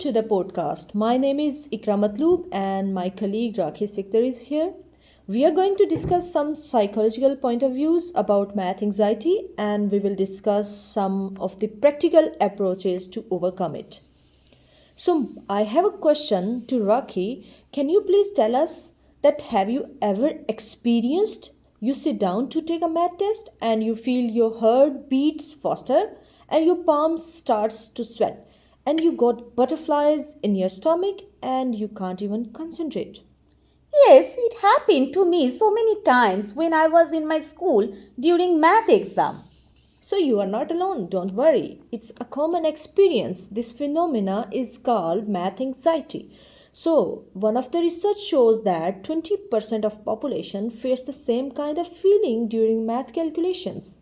to the podcast. My name is Ikra Matloob and my colleague Rakhi Sikdar is here. We are going to discuss some psychological point of views about math anxiety and we will discuss some of the practical approaches to overcome it. So, I have a question to Rakhi. Can you please tell us that have you ever experienced you sit down to take a math test and you feel your heart beats faster and your palms starts to sweat and you got butterflies in your stomach and you can't even concentrate? Yes, it happened to me so many times when I was in my school during math exam. So you are not alone, don't worry. It's a common experience. This phenomena is called math anxiety. So, one of the research shows that 20% of population face the same kind of feeling during math calculations.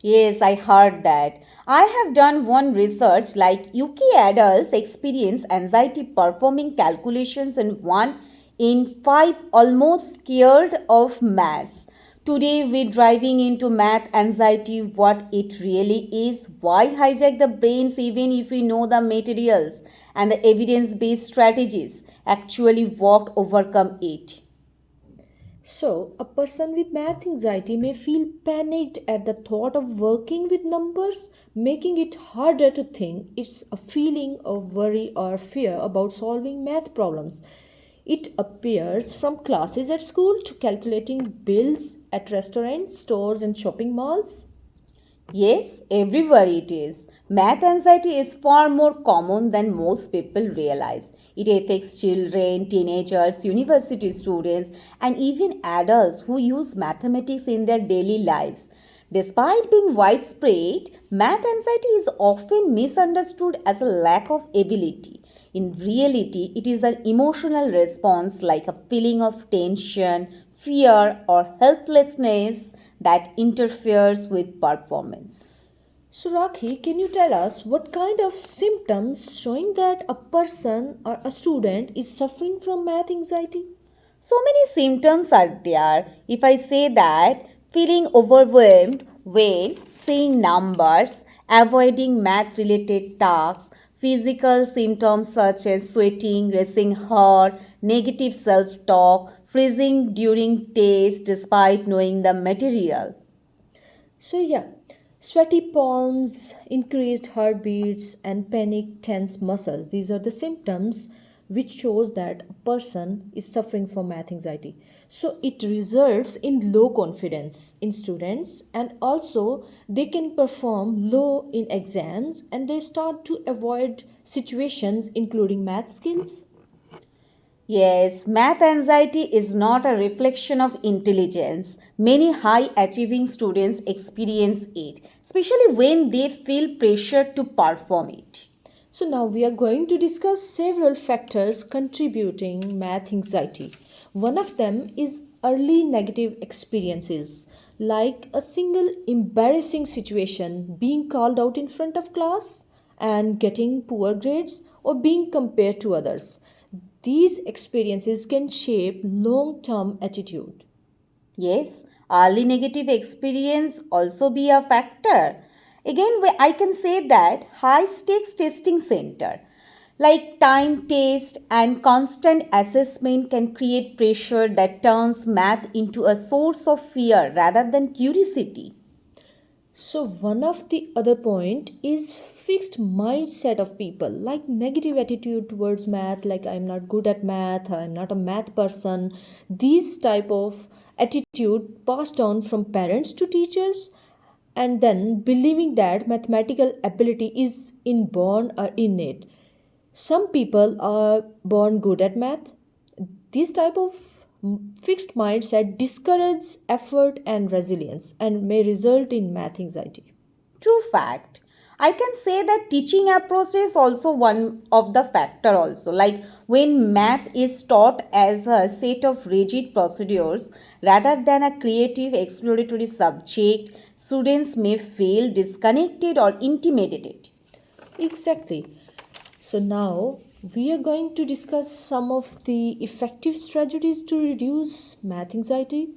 Yes, I heard that. I have done one research like UK adults experience anxiety performing calculations and 1 in 5 almost scared of maths. Today we're driving into math anxiety, what it really is, why hijack the brains even if we know the materials and the evidence-based strategies actually work overcome it. So, a person with math anxiety may feel panicked at the thought of working with numbers, making it harder to think. It's a feeling of worry or fear about solving math problems. It appears from classes at school to calculating bills at restaurants, stores, and shopping malls. Yes, everywhere it is. Math anxiety is far more common than most people realize. It affects children, teenagers, university students, and even adults who use mathematics in their daily lives. Despite being widespread, math anxiety is often misunderstood as a lack of ability. In reality, it is an emotional response like a feeling of tension, fear, or helplessness that interferes with performance. So, Rakhi, can you tell us what kind of symptoms showing that a person or a student is suffering from math anxiety? So many symptoms are there. If I say that, feeling overwhelmed when seeing numbers, avoiding math related tasks, physical symptoms such as sweating, racing heart, negative self talk, freezing during tests despite knowing the material. So, yeah, sweaty palms, increased heartbeats, and panic tense muscles. These are the symptoms which shows that a person is suffering from math anxiety. So, it results in low confidence in students, and also they can perform low in exams and they start to avoid situations including math skills. Yes, math anxiety is not a reflection of intelligence. Many high achieving students experience it, especially when they feel pressure to perform it. So now we are going to discuss several factors contributing math anxiety. One of them is early negative experiences like a single embarrassing situation, being called out in front of class and getting poor grades or being compared to others. These experiences can shape long-term attitude. Yes, early negative experience also be a factor. Again, I can say that high stakes testing center like time test and constant assessment can create pressure that turns math into a source of fear rather than curiosity. So one of the other point is fixed mindset of people like negative attitude towards math like I'm not good at math, I'm not a math person. These type of attitude passed on from parents to teachers and then believing that mathematical ability is inborn or innate. Some people are born good at math. This type of fixed mindset discourages effort and resilience and may result in math anxiety. True fact. I can say that teaching approach is also one of the factor also. Like when math is taught as a set of rigid procedures rather than a creative exploratory subject, students may feel disconnected or intimidated. Exactly. So now we are going to discuss some of the effective strategies to reduce math anxiety.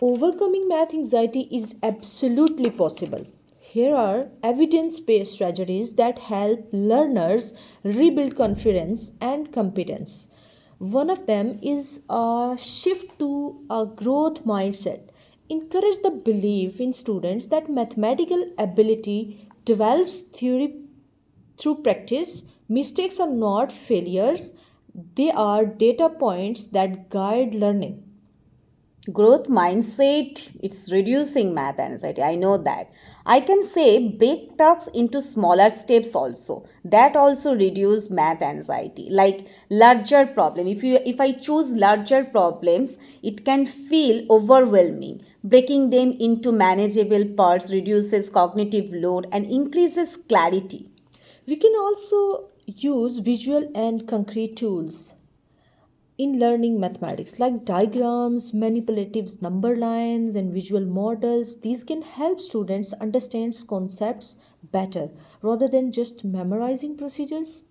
Overcoming math anxiety is absolutely possible. Here are evidence based strategies that help learners rebuild confidence and competence. One of them is a shift to a growth mindset. Encourage the belief in students that mathematical ability develops through practice. Mistakes are not failures, they are data points that guide learning. Growth mindset, it's reducing math anxiety, I know that. I can say break tasks into smaller steps also, that also reduce math anxiety. Like larger problem, if I choose larger problems, it can feel overwhelming. Breaking them into manageable parts reduces cognitive load and increases clarity. We can also use visual and concrete tools in learning mathematics like diagrams, manipulative number lines, and visual models. These can help students understand concepts better rather than just memorizing procedures.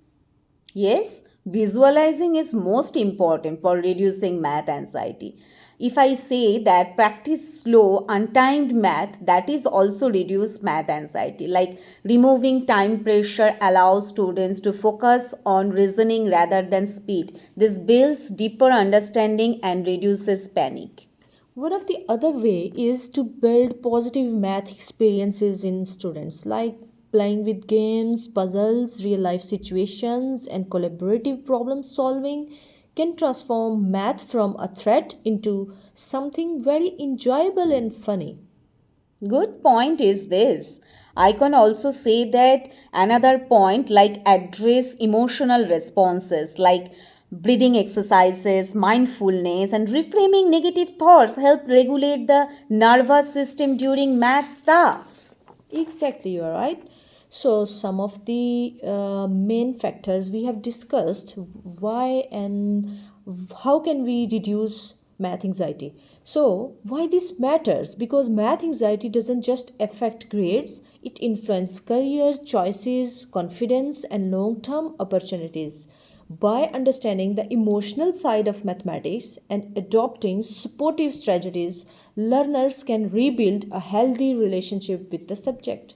Yes, visualizing is most important for reducing math anxiety. If I say that practice slow, untimed math, that is also reduce math anxiety. Like removing time pressure allows students to focus on reasoning rather than speed. This builds deeper understanding and reduces panic. One of the other way is to build positive math experiences in students like playing with games, puzzles, real life situations and collaborative problem solving can transform math from a threat into something very enjoyable and funny. Good point is this. I can also say that another point like address emotional responses like breathing exercises, mindfulness, and reframing negative thoughts help regulate the nervous system during math tasks. Exactly, you're right. So, some of the main factors we have discussed why and how can we reduce math anxiety. So, why this matters? Because math anxiety doesn't just affect grades, it influences career choices, confidence, and long term opportunities. By understanding the emotional side of mathematics and adopting supportive strategies, learners can rebuild a healthy relationship with the subject.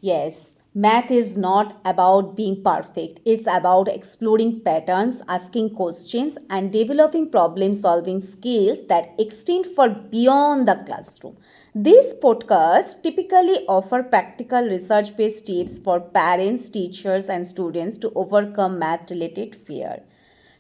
Yes, math is not about being perfect. It's about exploring patterns, asking questions, and developing problem solving skills that extend far beyond the classroom. These podcasts typically offer practical research based tips for parents, teachers, and students to overcome math related fear.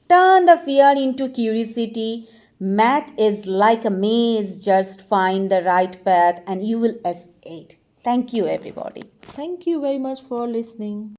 Turn the fear into curiosity. Math is like a maze, just find the right path and you will succeed. Thank you, everybody. Thank you very much for listening.